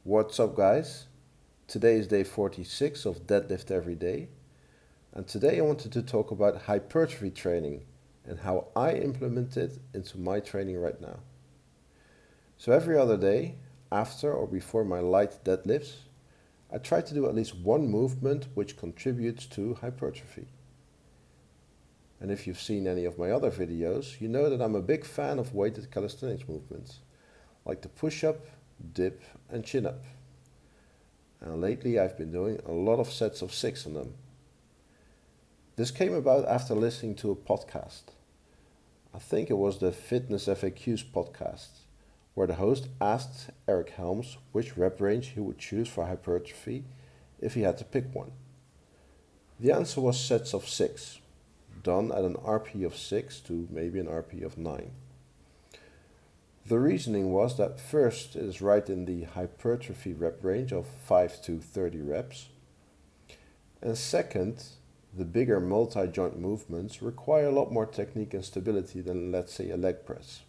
What's up, guys? Today is day 46 of Deadlift Everyday, and today I wanted to talk about hypertrophy training and how I implement it into my training right now. So every other day, after or before my light deadlifts, I try to do at least one movement which contributes to hypertrophy. And if you've seen any of my other videos, you know that I'm a big fan of weighted calisthenics movements, like the push-up, dip, and chin-up. And lately I've been doing a lot of sets of 6 on them. This came about after listening to a podcast. I think it was the Fitness FAQs podcast, where the host asked Eric Helms which rep range he would choose for hypertrophy if he had to pick one. The answer was sets of 6, done at an RP of 6 to maybe an RP of 9. The reasoning was that first, it is right in the hypertrophy rep range of 5 to 30 reps. And second, the bigger multi-joint movements require a lot more technique and stability than, let's say, a leg press.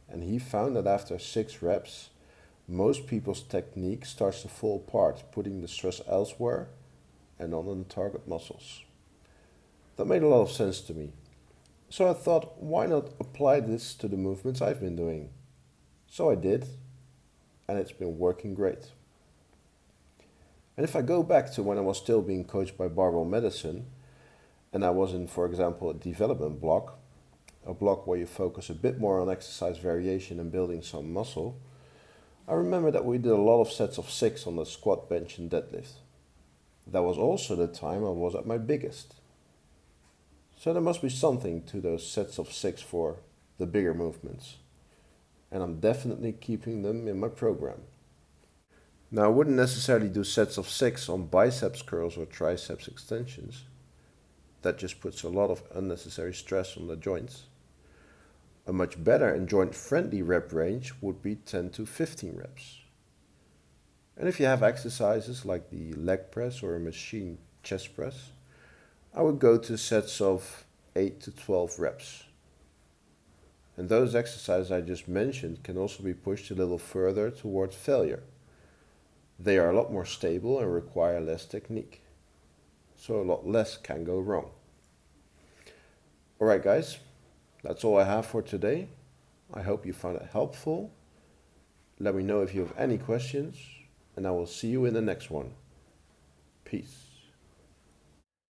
And he found that after 6 reps, most people's technique starts to fall apart, putting the stress elsewhere and not on the target muscles. That made a lot of sense to me. So I thought, why not apply this to the movements I've been doing? So I did, and it's been working great. And if I go back to when I was still being coached by Barbell Medicine, and I was in, for example, a development block, a block where you focus a bit more on exercise variation and building some muscle, I remember that we did a lot of sets of 6 on the squat, bench, and deadlift. That was also the time I was at my biggest. So there must be something to those sets of 6 for the bigger movements. And I'm definitely keeping them in my program. Now I wouldn't necessarily do sets of 6 on biceps curls or triceps extensions. That just puts a lot of unnecessary stress on the joints. A much better and joint-friendly rep range would be 10 to 15 reps. And if you have exercises like the leg press or a machine chest press, I would go to sets of 8 to 12 reps. And those exercises I just mentioned can also be pushed a little further towards failure. They are a lot more stable and require less technique. So a lot less can go wrong. Alright guys, that's all I have for today. I hope you found it helpful. Let me know if you have any questions, and I will see you in the next one. Peace.